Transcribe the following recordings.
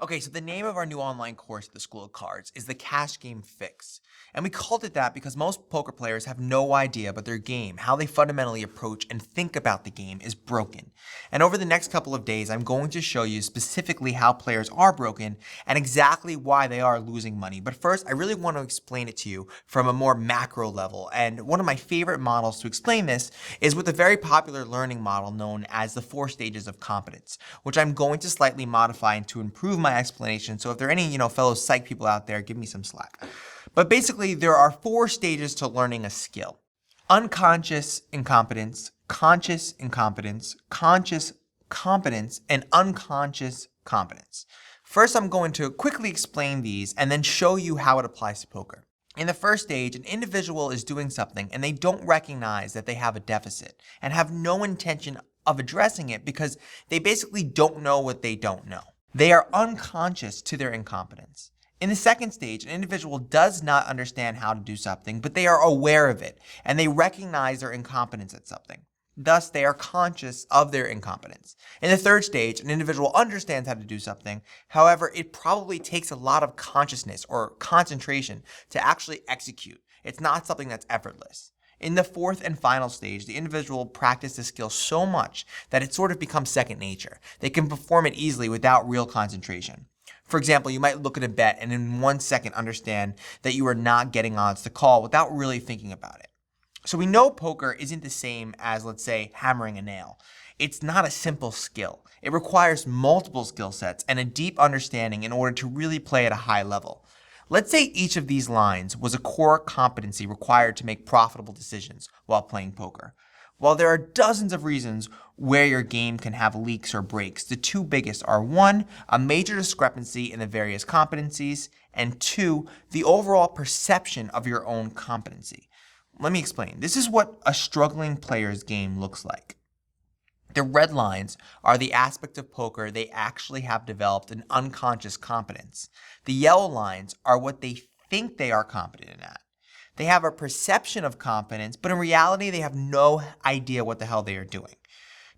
Okay, so the name of our new online course at the School of Cards is the Cash Game Fix. And we called it that because most poker players have no idea about their game. How they fundamentally approach and think about the game is broken. And over the next couple of days, I'm going to show you specifically how players are broken and exactly why they are losing money. But first, I really want to explain it to you from a more macro level. And one of my favorite models to explain this is with a very popular learning model known as the 4 stages of competence, which I'm going to slightly modify to improve my explanation. So if there are any, fellow psych people out there, give me some slack. But basically, there are 4 stages to learning a skill: unconscious incompetence, conscious incompetence, conscious competence, and unconscious competence. First, I'm going to quickly explain these and then show you how it applies to poker. In the first stage, an individual is doing something and they don't recognize that they have a deficit and have no intention of addressing it because they basically don't know what they don't know. They are unconscious to their incompetence. In the second stage, an individual does not understand how to do something, but they are aware of it, and they recognize their incompetence at something. Thus, they are conscious of their incompetence. In the third stage, an individual understands how to do something. However, it probably takes a lot of consciousness or concentration to actually execute. It's not something that's effortless. In the fourth and final stage, the individual practices the skill so much that it sort of becomes second nature. They can perform it easily without real concentration. For example, you might look at a bet and in 1 second understand that you are not getting odds to call without really thinking about it. So we know poker isn't the same as, let's say, hammering a nail. It's not a simple skill. It requires multiple skill sets and a deep understanding in order to really play at a high level. Let's say each of these lines was a core competency required to make profitable decisions while playing poker. While there are dozens of reasons where your game can have leaks or breaks, the 2 biggest are 1, a major discrepancy in the various competencies, and 2, the overall perception of your own competency. Let me explain. This is what a struggling player's game looks like. The red lines are the aspect of poker they actually have developed an unconscious competence. The yellow lines are what they think they are competent at. They have a perception of competence, but in reality, they have no idea what the hell they are doing.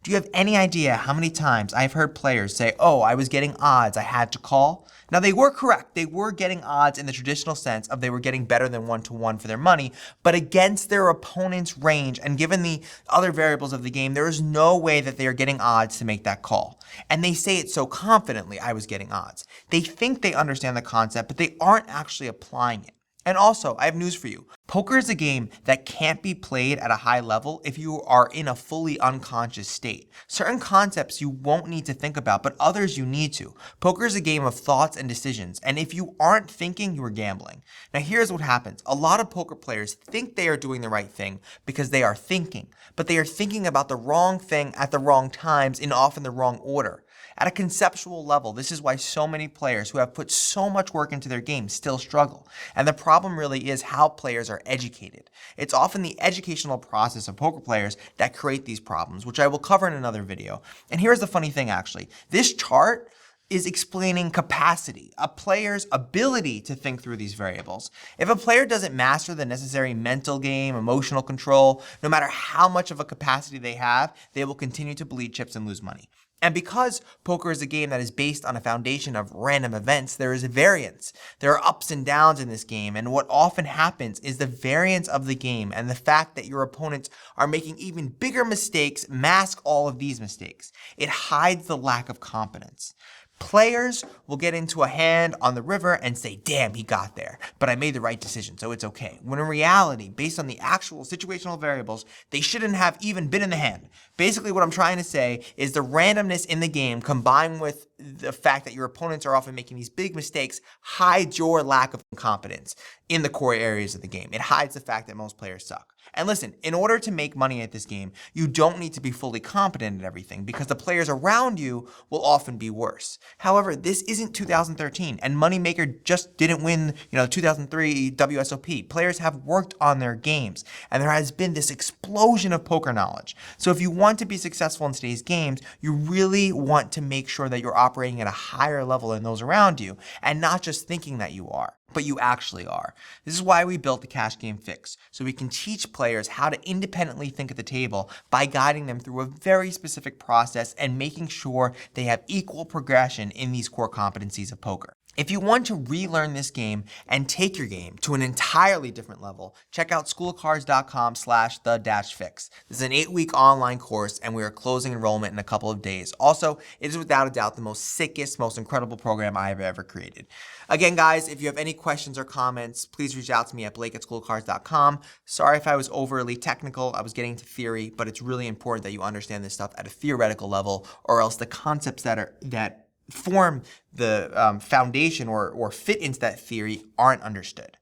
Do you have any idea how many times I've heard players say, "Oh, I was getting odds, I had to call"? Now, they were correct. They were getting odds in the traditional sense of they were getting better than 1-to-1 for their money, but against their opponent's range and given the other variables of the game, there is no way that they are getting odds to make that call. And they say it so confidently, "I was getting odds." They think they understand the concept, but they aren't actually applying it. And also, I have news for you. Poker is a game that can't be played at a high level if you are in a fully unconscious state. Certain concepts you won't need to think about, but others you need to. Poker is a game of thoughts and decisions, and if you aren't thinking, you are gambling. Now here's what happens. A lot of poker players think they are doing the right thing because they are thinking, but they are thinking about the wrong thing at the wrong times in often the wrong order. At a conceptual level, this is why so many players who have put so much work into their game still struggle. And the problem really is how players are educated. It's often the educational process of poker players that create these problems, which I will cover in another video. And here's the funny thing actually. This chart is explaining capacity, a player's ability to think through these variables. If a player doesn't master the necessary mental game, emotional control, no matter how much of a capacity they have, they will continue to bleed chips and lose money. And because poker is a game that is based on a foundation of random events, there is variance. There are ups and downs in this game, and what often happens is the variance of the game and the fact that your opponents are making even bigger mistakes mask all of these mistakes. It hides the lack of competence. Players will get into a hand on the river and say, "Damn, he got there, but I made the right decision, so it's okay." When in reality, based on the actual situational variables, they shouldn't have even been in the hand. Basically, what I'm trying to say is the randomness in the game combined with the fact that your opponents are often making these big mistakes hides your lack of competence in the core areas of the game. It hides the fact that most players suck. And listen, in order to make money at this game, you don't need to be fully competent at everything because the players around you will often be worse. However, this isn't 2013 and Moneymaker just didn't win, 2003 WSOP. Players have worked on their games and there has been this explosion of poker knowledge. So if you want to be successful in today's games, you really want to make sure that you're operating at a higher level than those around you and not just thinking that you are. but you actually are. This is why we built the Cash Game Fix, so we can teach players how to independently think at the table by guiding them through a very specific process and making sure they have equal progression in these core competencies of poker. If you want to relearn this game and take your game to an entirely different level, check out schoolofcards.com/the-fix. This is an 8-week online course, and we are closing enrollment in a couple of days. Also, it is without a doubt the most sickest, most incredible program I have ever created. Again, guys, if you have any questions or comments, please reach out to me at blake@schoolofcards.com. Sorry if I was overly technical. I was getting into theory, but it's really important that you understand this stuff at a theoretical level, or else the concepts that form the foundation or fit into that theory aren't understood.